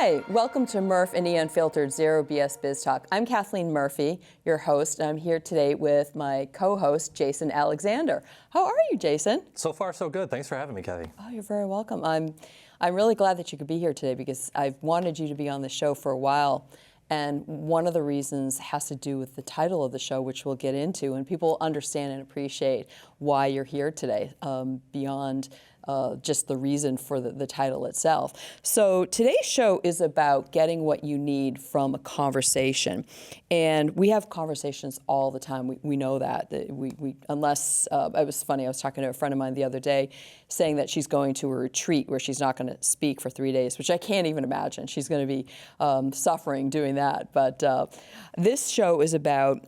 Hi, welcome to Murf+E Unfiltered Zero BS Biz Talk. I'm Kathleen Murphy, your host, and I'm here today with my co-host, Jason Alexander. How are you, Jason? So far, so good. Thanks for having me, Kathy. Oh, you're very welcome. I'm really glad that you could be here today because I've wanted you to be on the show for a while. And one of the reasons has to do with the title of the show, which we'll get into, and people understand and appreciate why you're here today, beyond just the reason for the title itself. So today's show is about getting what you need from a conversation. And we have conversations all the time. We know that. Unless, it was funny, I was talking to a friend of mine the other day saying that she's going to a retreat where she's not going to speak for 3 days, which I can't even imagine. She's going to be suffering doing that. But this show is about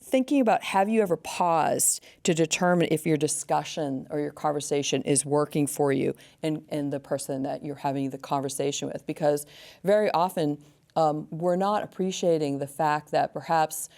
thinking about, have you ever paused to determine if your discussion or your conversation is working for you and the person that you're having the conversation with? Because very often we're not appreciating the fact that perhaps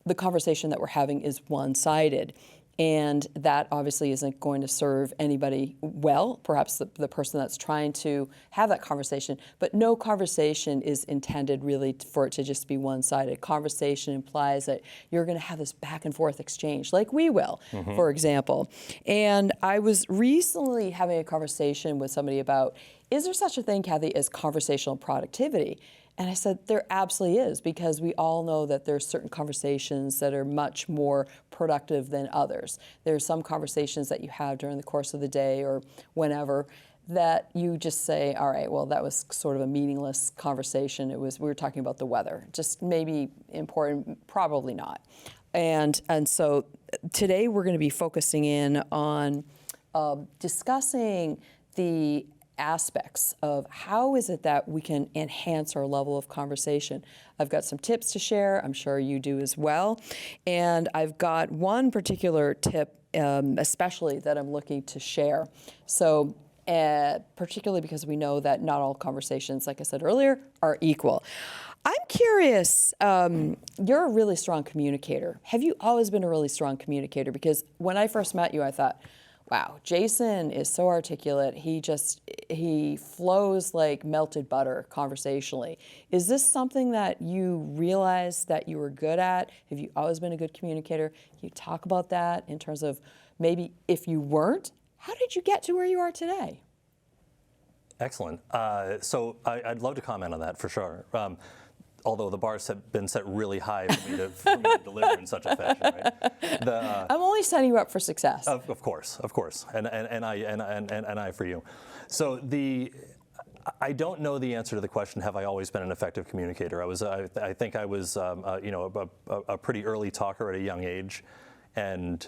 the conversation that we're having is one-sided. And that obviously isn't going to serve anybody well, perhaps the person that's trying to have that conversation. But no conversation is intended really for it to just be one-sided. Conversation implies that you're going to have this back and forth exchange, like we will, for example. And I was recently having a conversation with somebody about, is there such a thing, Kathy, as conversational productivity? And I said, there absolutely is, because we all know that there's certain conversations that are much more productive than others. There's some conversations that you have during the course of the day or whenever that you just say, all right, well, that was sort of a meaningless conversation. We were talking about the weather, just maybe important, probably not. And so today we're going to be focusing in on discussing the aspects of how is it that we can enhance our level of conversation. I've got some tips to share. I'm sure you do as well. And I've got one particular tip especially that I'm looking to share. So particularly because we know that not all conversations, like I said earlier, are equal. I'm curious, you're a really strong communicator. Have you always been a really strong communicator? Because when I first met you, I thought, wow, Jason is so articulate. He flows like melted butter conversationally. Is this something that you realized that you were good at? Have you always been a good communicator? Can you talk about that in terms of maybe if you weren't, how did you get to where you are today? Excellent. So I'd love to comment on that for sure. Although the bars have been set really high for me to deliver in such a fashion, right? I'm only setting you up for success. Of course, and I for you. So I don't know the answer to the question, have I always been an effective communicator? I think I was a pretty early talker at a young age, and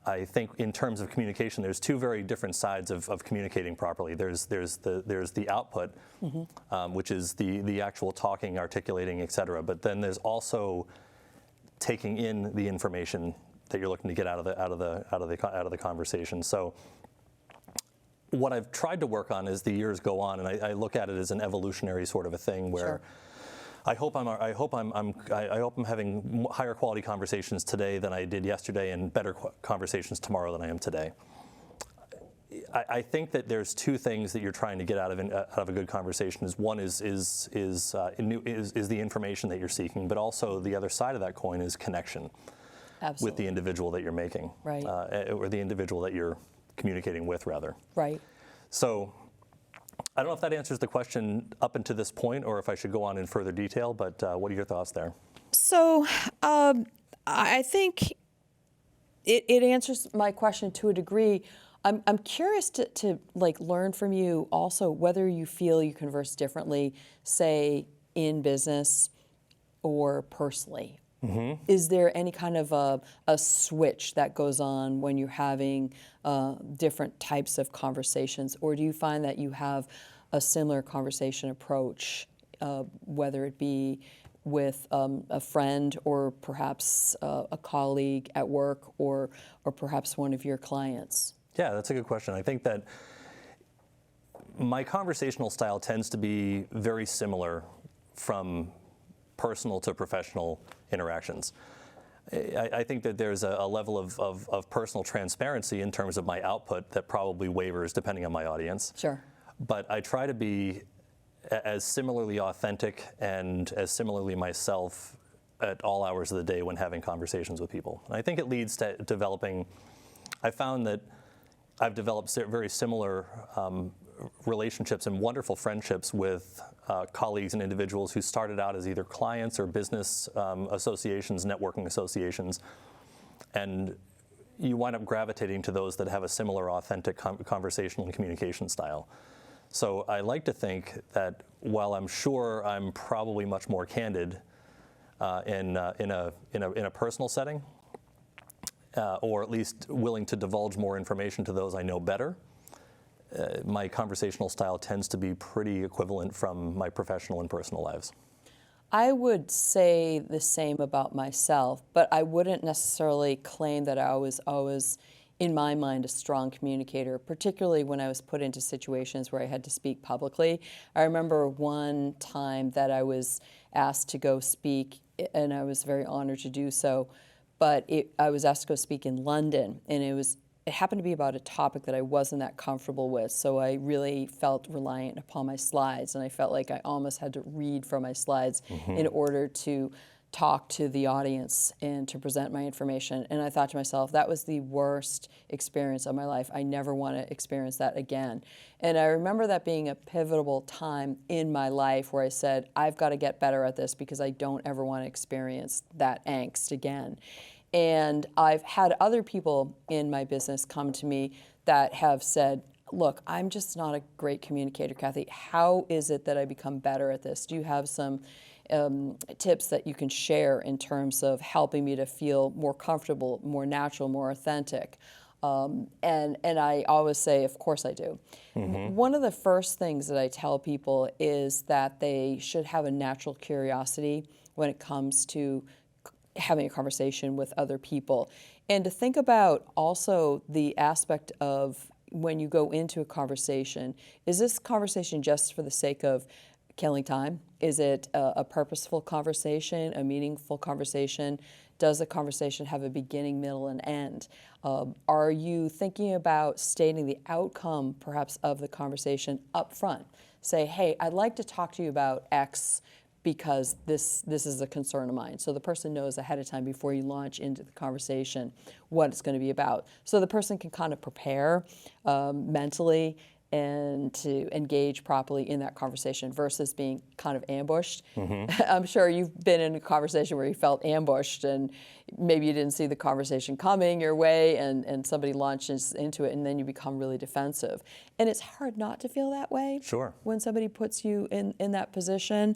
I think in terms of communication, there's two very different sides of communicating properly. There's the output, which is the actual talking, articulating, et cetera. But then there's also taking in the information that you're looking to get out of the conversation. So what I've tried to work on as the years go on, and I look at it as an evolutionary sort of a thing where. Sure. I hope I'm having higher quality conversations today than I did yesterday, and better conversations tomorrow than I am today. I think that there's two things that you're trying to get out of a good conversation. One is the information that you're seeking, but also the other side of that coin is connection. Absolutely. With the individual that you're making, right, or the individual that you're communicating with, rather. Right. So. I don't know if that answers the question up until this point, or if I should go on in further detail, but what are your thoughts there? So I think it answers my question to a degree. I'm curious to learn from you also whether you feel you converse differently, say, in business or personally. Mm-hmm. Is there any kind of a switch that goes on when you're having different types of conversations, or do you find that you have a similar conversation approach, whether it be with a friend or perhaps a colleague at work or perhaps one of your clients? Yeah, that's a good question. I think that my conversational style tends to be very similar from personal to professional interactions. I think that there's a level of personal transparency in terms of my output that probably wavers depending on my audience. Sure. But I try to be as similarly authentic and as similarly myself at all hours of the day when having conversations with people. And I think it leads to developing, I found that I've developed very similar relationships and wonderful friendships with colleagues and individuals who started out as either clients or business associations, networking associations, and you wind up gravitating to those that have a similar authentic conversational and communication style. So I like to think that while I'm sure I'm probably much more candid in a personal setting, or at least willing to divulge more information to those I know better, my conversational style tends to be pretty equivalent from my professional and personal lives. I would say the same about myself, but I wouldn't necessarily claim that I was always, in my mind, a strong communicator, particularly when I was put into situations where I had to speak publicly. I remember one time that I was asked to go speak, and I was very honored to do so, but I was asked to go speak in London, and it happened to be about a topic that I wasn't that comfortable with, so I really felt reliant upon my slides, and I felt like I almost had to read from my slides in order to talk to the audience and to present my information. And I thought to myself, that was the worst experience of my life. I never want to experience that again. And I remember that being a pivotal time in my life where I said, I've got to get better at this because I don't ever want to experience that angst again. And I've had other people in my business come to me that have said, look, I'm just not a great communicator, Kathy. How is it that I become better at this? Do you have some tips that you can share in terms of helping me to feel more comfortable, more natural, more authentic? And I always say, of course I do. One of the first things that I tell people is that they should have a natural curiosity when it comes to having a conversation with other people. And to think about also the aspect of when you go into a conversation, is this conversation just for the sake of killing time? Is it a purposeful conversation, a meaningful conversation? Does the conversation have a beginning, middle, and end? Are you thinking about stating the outcome, perhaps, of the conversation up front? Say, hey, I'd like to talk to you about X because this is a concern of mine. So the person knows ahead of time before you launch into the conversation what it's going to be about. So the person can kind of prepare mentally and to engage properly in that conversation versus being kind of ambushed. I'm sure you've been in a conversation where you felt ambushed and maybe you didn't see the conversation coming your way and somebody launches into it and then you become really defensive. And it's hard not to feel that way when somebody puts you in that position.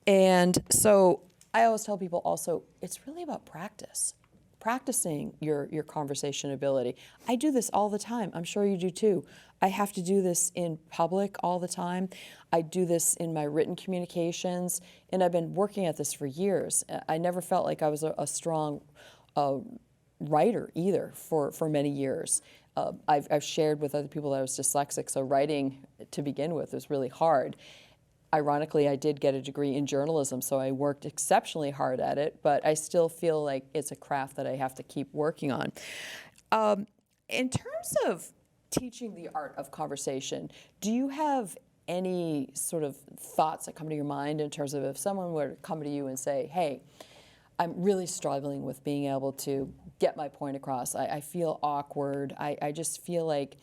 And so I always tell people also, it's really about practice. Practicing your conversation ability. I do this all the time. I'm sure you do too. I have to do this in public all the time. I do this in my written communications, and I've been working at this for years. I never felt like I was a strong writer either for many years. I've shared with other people that I was dyslexic, so writing to begin with was really hard. Ironically, I did get a degree in journalism, so I worked exceptionally hard at it, but I still feel like it's a craft that I have to keep working on. In terms of teaching the art of conversation, do you have any sort of thoughts that come to your mind in terms of if someone were to come to you and say, hey, I'm really struggling with being able to get my point across. I feel awkward. I just feel like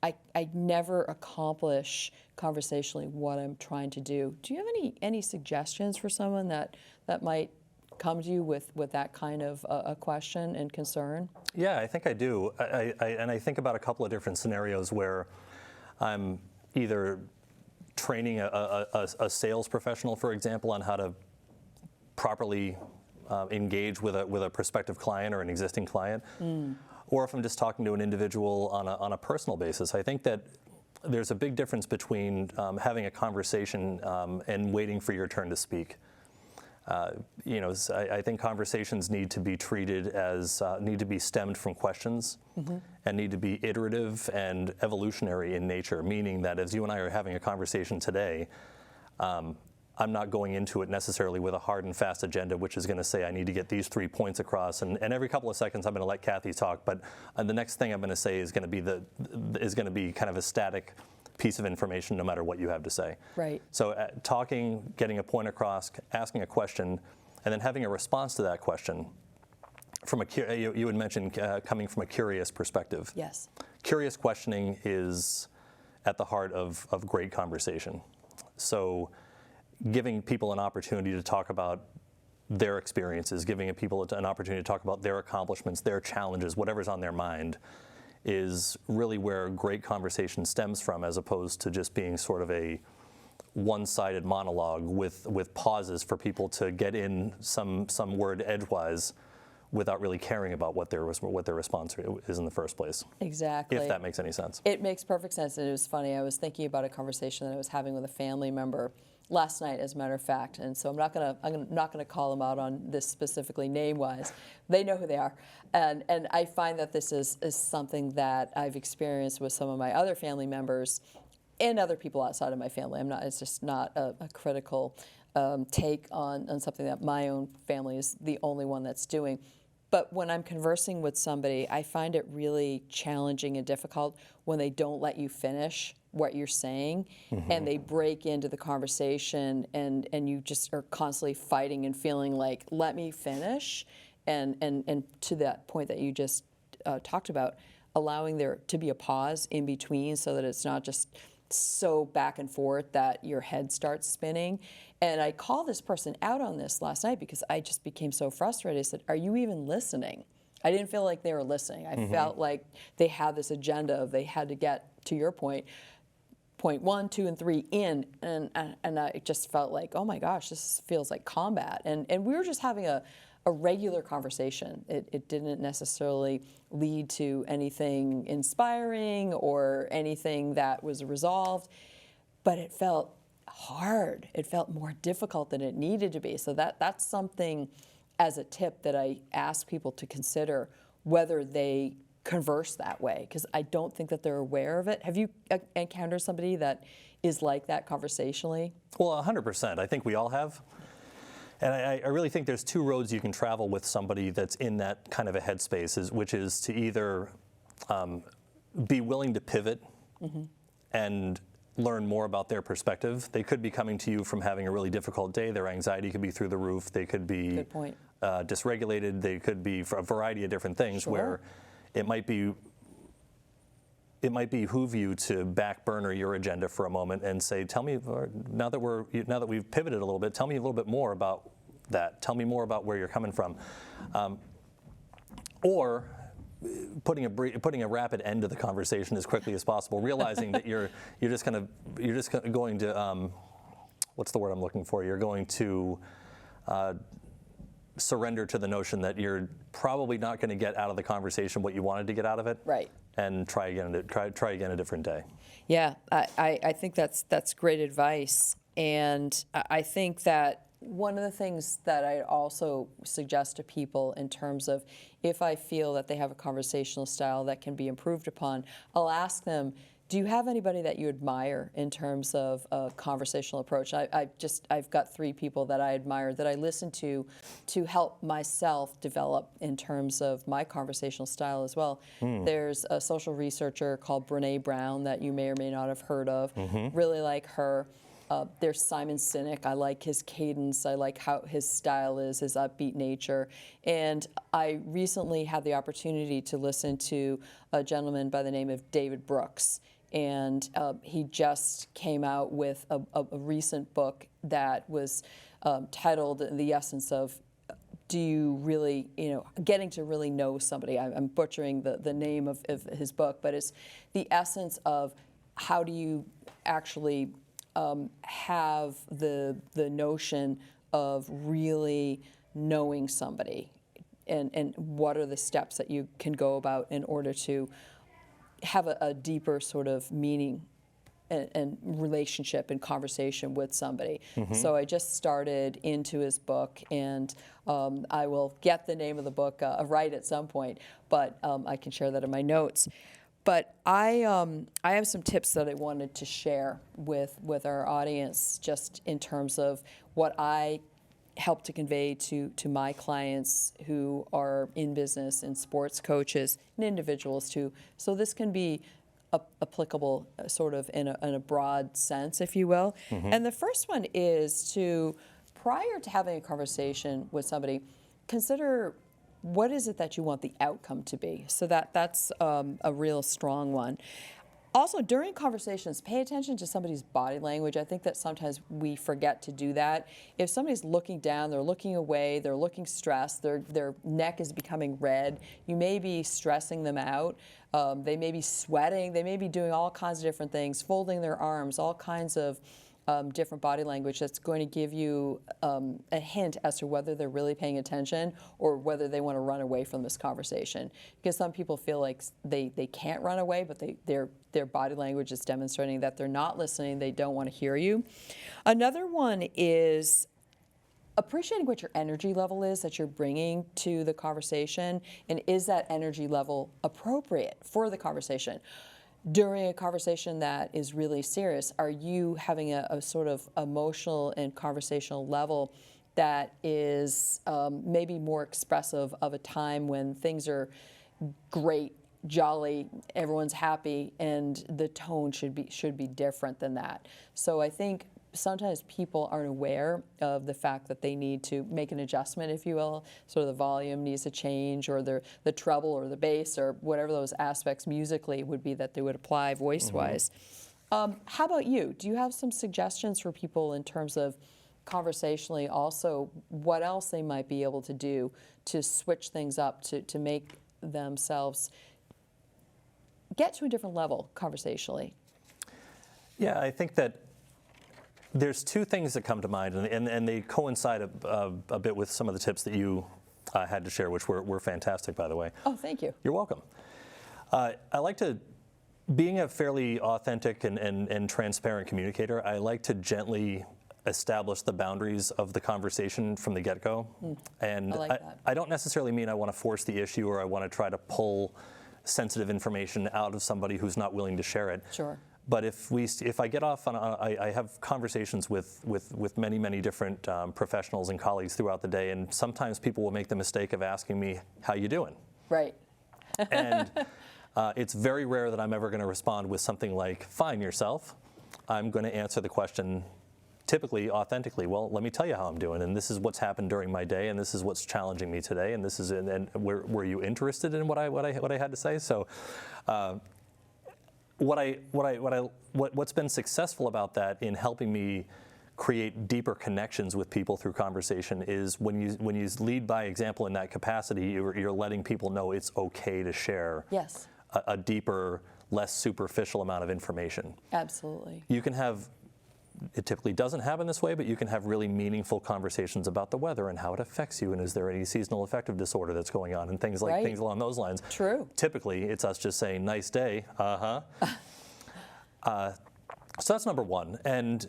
I never accomplish conversationally what I'm trying to do. Do you have any suggestions for someone that might come to you with that kind of a question and concern? Yeah, I think I do. And I think about a couple of different scenarios where I'm either training a sales professional, for example, on how to properly engage with a prospective client or an existing client, or if I'm just talking to an individual on a personal basis. I think that there's a big difference between having a conversation and waiting for your turn to speak. I think conversations need to be treated as, need to be stemmed from questions and need to be iterative and evolutionary in nature, meaning that as you and I are having a conversation today, I'm not going into it necessarily with a hard and fast agenda, which is going to say I need to get these 3 points across, and every couple of seconds I'm going to let Kathy talk. But the next thing I'm going to say is going to be kind of a static piece of information no matter what you have to say. Right. So talking, getting a point across, asking a question, and then having a response to that question from you had mentioned coming from a curious perspective. Yes. Curious questioning is at the heart of great conversation. So giving people an opportunity to talk about their experiences, giving people an opportunity to talk about their accomplishments, their challenges, whatever's on their mind, is really where great conversation stems from, as opposed to just being sort of a one-sided monologue with pauses for people to get in some word edgewise without really caring about what their response is in the first place. Exactly. If that makes any sense. It makes perfect sense, and it was funny. I was thinking about a conversation that I was having with a family member last night, as a matter of fact, and so I'm not gonna call them out on this specifically name-wise. They know who they are, and I find that this is something that I've experienced with some of my other family members and other people outside of my family. It's just not a critical take on something that my own family is the only one that's doing. But when I'm conversing with somebody, I find it really challenging and difficult when they don't let you finish what you're saying, and they break into the conversation, and you just are constantly fighting and feeling like, let me finish. And to that point that you just talked about, allowing there to be a pause in between so that it's not just so back and forth that your head starts spinning. And I called this person out on this last night because I just became so frustrated. I said, are you even listening? I didn't feel like they were listening. I felt like they had this agenda of they had to get, to your point 1, 2, and 3 in, and I just felt like, oh my gosh, this feels like combat. And we were just having a regular conversation. It didn't necessarily lead to anything inspiring or anything that was resolved, but it felt hard. It felt more difficult than it needed to be. So that's something as a tip that I ask people to consider whether they converse that way, because I don't think that they're aware of it. Have you encountered somebody that is like that conversationally? Well, 100%. I think we all have. And I really think there's 2 roads you can travel with somebody that's in that kind of a headspace, which is to either be willing to pivot and learn more about their perspective. They could be coming to you from having a really difficult day. Their anxiety could be through the roof. They could be Good point. Dysregulated. They could be for a variety of different things. Sure. Where it might behoove you to back burner your agenda for a moment and say, tell me, now that we've pivoted a little bit, tell me a little bit more about that. Tell me more about where you're coming from. Or putting a rapid end to the conversation as quickly as possible, realizing that you're just going to what's the word I'm looking for? You're going to surrender to the notion that you're probably not going to get out of the conversation what you wanted to get out of it. Right. And try again a different day. Yeah, I think that's great advice. And I think that one of the things that I also suggest to people in terms of if I feel that they have a conversational style that can be improved upon, I'll ask them, do you have anybody that you admire in terms of a conversational approach? I've got 3 people that I admire that I listen to help myself develop in terms of my conversational style as well. There's a social researcher called Brene Brown that you may or may not have heard of. Really like her. There's Simon Sinek. I like his cadence. I like how his style is, his upbeat nature. And I recently had the opportunity to listen to a gentleman by the name of David Brooks. And he just came out with a recent book that was titled The Essence of Do You Really, Getting to Really Know Somebody. I'm butchering the name of his book, but it's the essence of how do you actually have the notion of really knowing somebody, and what are the steps that you can go about in order to have a deeper sort of meaning and relationship and conversation with somebody. So I just started into his book, and I will get the name of the book right at some point, but I can share that in my notes. But I have some tips that I wanted to share with our audience, just in terms of what I help to convey to my clients who are in business and sports coaches and individuals too. So this can be applicable sort of in a broad sense, if you will. And the first one is to, prior to having a conversation with somebody, consider what is it that you want the outcome to be. So that's a real strong one. Also, during conversations, pay attention to somebody's body language. I think that sometimes we forget to do that. If somebody's looking down, they're looking away, they're looking stressed, their neck is becoming red, you may be stressing them out. They may be sweating, they may be doing all kinds of different things, folding their arms, all kinds of different body language that's going to give you a hint as to whether they're really paying attention or whether they want to run away from this conversation. Because some people feel like they can't run away, but their body language is demonstrating that they're not listening, they don't want to hear you. Another one is appreciating what your energy level is that you're bringing to the conversation, and is that energy level appropriate for the conversation? During a conversation that is really serious, are you having a sort of emotional and conversational level that is maybe more expressive of a time when things are great, jolly, everyone's happy, and the tone should be different than that? So I think sometimes people aren't aware of the fact that they need to make an adjustment, if you will. So the volume needs to change, or the treble or the bass or whatever those aspects musically would be that they would apply voice-wise. How about you? Do you have some suggestions for people in terms of conversationally also what else they might be able to do to switch things up, to make themselves get to a different level conversationally? Yeah, I think that there's two things that come to mind, and they coincide a bit with some of the tips that you had to share, which were fantastic, by the way. Oh, thank you. You're welcome. I like to, being a fairly authentic and transparent communicator, I like to gently establish the boundaries of the conversation from the get-go. And I like that. I don't necessarily mean I want to force the issue or I want to try to pull sensitive information out of somebody who's not willing to share it. Sure. But if I get off on, I have conversations with many different professionals and colleagues throughout the day, and sometimes people will make the mistake of asking me, "How you doing?" Right. And it's very rare that I'm ever going to respond with something like, "Fine, yourself." I'm going to answer the question, typically authentically. Well, let me tell you how I'm doing, and this is what's happened during my day, and this is what's challenging me today, and this is, and were you interested in what I had to say? So. What's been successful about that in helping me create deeper connections with people through conversation is when you lead by example in that capacity, you're letting people know it's okay to share Yes. a deeper, less superficial amount of information. Absolutely. You can have, it typically doesn't happen this way, but you can have really meaningful conversations about the weather and how it affects you, and is there any seasonal affective disorder that's going on, and things like things along those lines. True. Typically, it's us just saying, "Nice day, so that's number one. And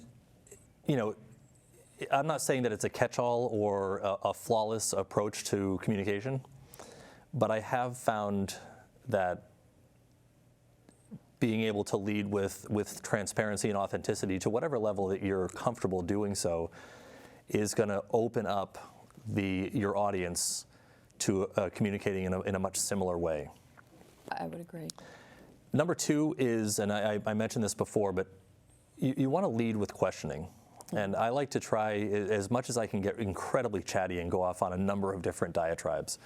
I'm not saying that it's a catch-all or a flawless approach to communication, but I have found that being able to lead with transparency and authenticity to whatever level that you're comfortable doing so is going to open up your audience to communicating in a much similar way. I would agree. Number two is, and I mentioned this before, but you want to lead with questioning. And I like to try, as much as I can, get incredibly chatty and go off on a number of different diatribes.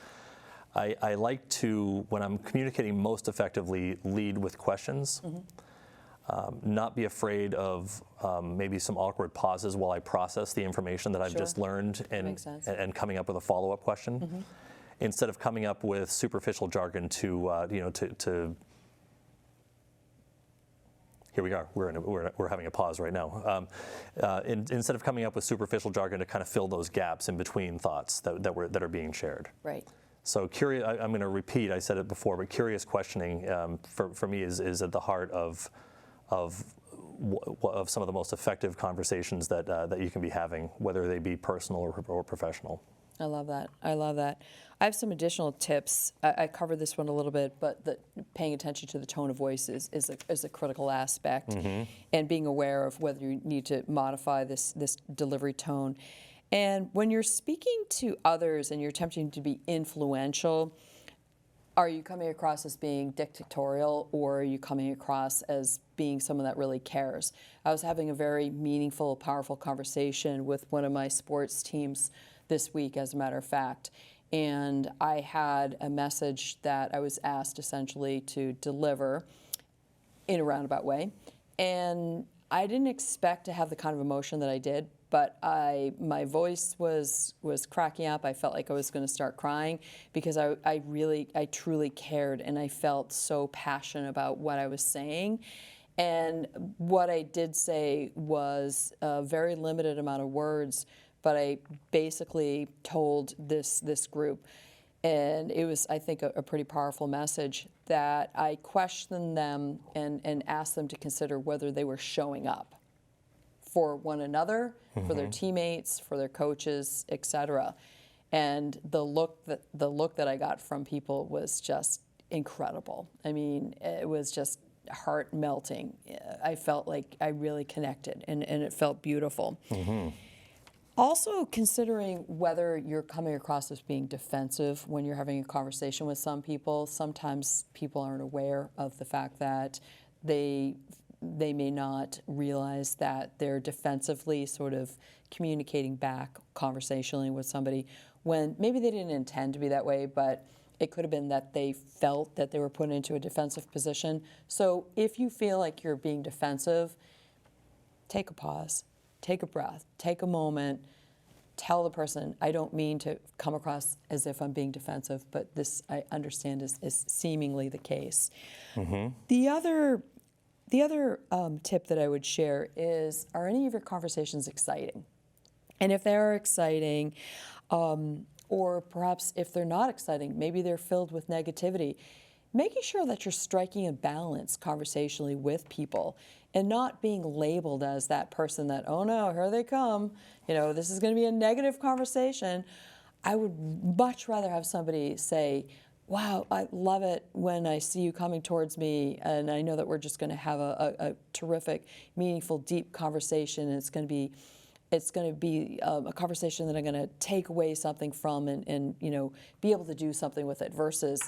I like to, when I'm communicating most effectively, lead with questions. Not be afraid of maybe some awkward pauses while I process the information that I've just learned, and coming up with a follow-up question, instead of coming up with superficial jargon to here we are. We're having a pause right now. Instead of coming up with superficial jargon to kind of fill those gaps in between thoughts that are being shared. Right. So I'm going to repeat. I said it before, but curious questioning for me is at the heart of some of the most effective conversations that you can be having, whether they be personal or professional. I love that. I love that. I have some additional tips. I covered this one a little bit, but paying attention to the tone of voice is a critical aspect, and being aware of whether you need to modify this delivery tone. And when you're speaking to others and you're attempting to be influential, are you coming across as being dictatorial, or are you coming across as being someone that really cares? I was having a very meaningful, powerful conversation with one of my sports teams this week, as a matter of fact. And I had a message that I was asked essentially to deliver in a roundabout way. And I didn't expect to have the kind of emotion that I did, but my voice was cracking up. I felt like I was going to start crying because I truly cared, and I felt so passionate about what I was saying. And what I did say was a very limited amount of words, but I basically told this group, and it was, I think, a pretty powerful message, that I questioned them and asked them to consider whether they were showing up for one another, for their teammates, for their coaches, etc. And the look that I got from people was just incredible. I mean, it was just heart melting. I felt like I really connected, and it felt beautiful. Also, considering whether you're coming across as being defensive when you're having a conversation with some people. Sometimes people aren't aware of the fact that they may not realize that they're defensively sort of communicating back conversationally with somebody when maybe they didn't intend to be that way, but it could have been that they felt that they were put into a defensive position. So if you feel like you're being defensive, take a pause, take a breath, take a moment, tell the person, I don't mean to come across as if I'm being defensive, but this, I understand, is seemingly the case. The other tip that I would share is, are any of your conversations exciting? And if they are exciting, or perhaps if they're not exciting, maybe they're filled with negativity, making sure that you're striking a balance conversationally with people and not being labeled as that person that, oh no, here they come, this is going to be a negative conversation. I would much rather have somebody say, wow, I love it when I see you coming towards me, and I know that we're just going to have a terrific, meaningful, deep conversation, and it's going to be a conversation that I'm going to take away something from and be able to do something with it, versus,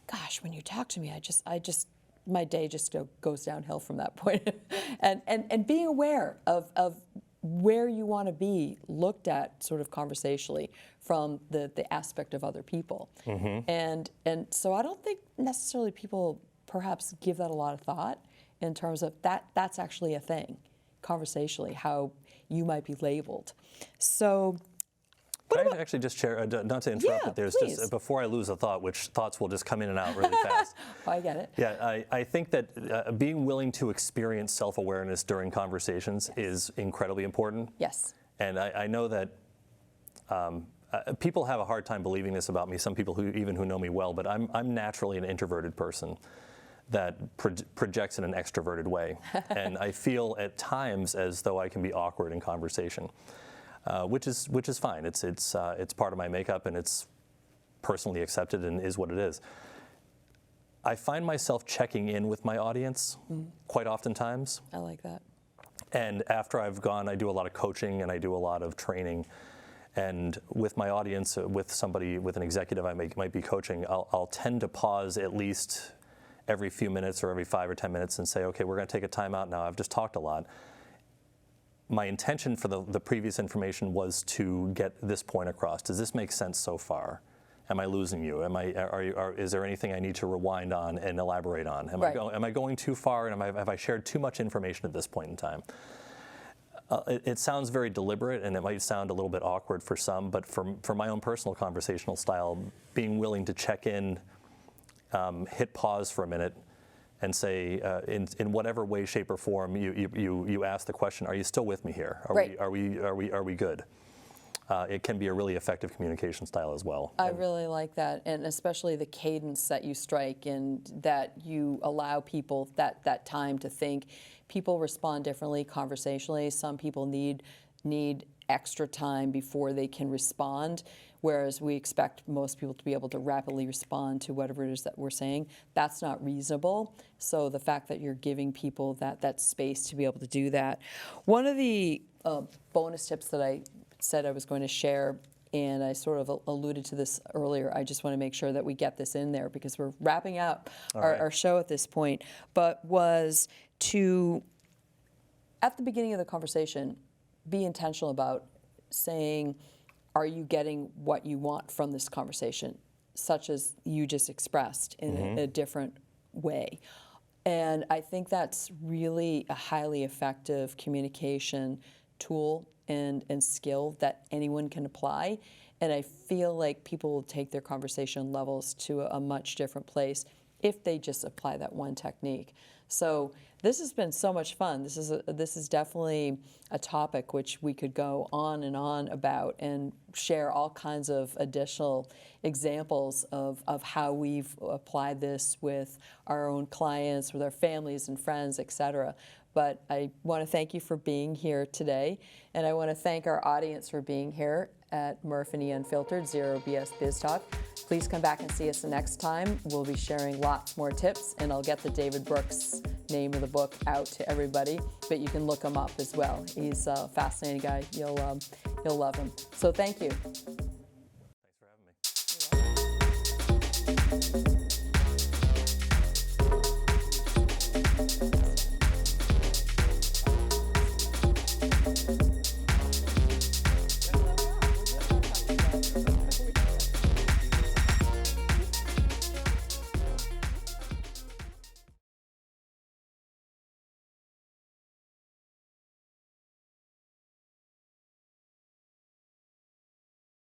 gosh, when you talk to me, I just my day just goes downhill from that point. and being aware of where you want to be looked at sort of conversationally from the aspect of other people. And so I don't think necessarily people perhaps give that a lot of thought in terms of that's actually a thing, conversationally, how you might be labeled. So Can I actually just share, not to interrupt, Yeah, but there's please. just, before I lose a thought, which thoughts will just come in and out really fast. Oh, I get it. Yeah, I think that being willing to experience self-awareness during conversations is incredibly important. Yes. And I know that people have a hard time believing this about me, some people who know me well, but I'm naturally an introverted person that projects in an extroverted way. And I feel at times as though I can be awkward in conversation. Which is fine. It's part of my makeup, and it's personally accepted and is what it is. I find myself checking in with my audience quite oftentimes. I like that. And after I've gone, I do a lot of coaching and I do a lot of training. And with my audience, with an executive I might be coaching, I'll tend to pause at least every few minutes or every 5 or 10 minutes and say, okay, we're going to take a time out now. I've just talked a lot. My intention for the previous information was to get this point across. Does this make sense so far? Am I losing you? Is there anything I need to rewind on and elaborate on? Am I going too far, and have I shared too much information at this point in time? It sounds very deliberate, and it might sound a little bit awkward for some, but for my own personal conversational style, being willing to check in, hit pause for a minute, and say, in whatever way, shape, or form you ask the question, are you still with me here? Are we good? It can be a really effective communication style as well. I really like that, and especially the cadence that you strike and that you allow people that time to think. People respond differently conversationally. Some people need extra time before they can respond, whereas we expect most people to be able to rapidly respond to whatever it is that we're saying. That's not reasonable. So the fact that you're giving people that space to be able to do that. One of the bonus tips that I said I was going to share and I sort of alluded to this earlier. I just want to make sure that we get this in there because we're wrapping up our show at this point, but was to, at the beginning of the conversation, be intentional about saying, are you getting what you want from this conversation, such as you just expressed in a different way. And I think that's really a highly effective communication tool and skill that anyone can apply. And I feel like people will take their conversation levels to a much different place if they just apply that one technique. So this has been so much fun. This is definitely a topic which we could go on and on about and share all kinds of additional examples of how we've applied this with our own clients, with our families and friends, et cetera. But I want to thank you for being here today, and I want to thank our audience for being here at Murf+E Unfiltered, Zero BS Biz Talk. Please come back and see us the next time. We'll be sharing lots more tips, and I'll get the David Brooks name of the book out to everybody, but you can look him up as well. He's a fascinating guy. You'll love him. So thank you. Thanks for having me. You're welcome.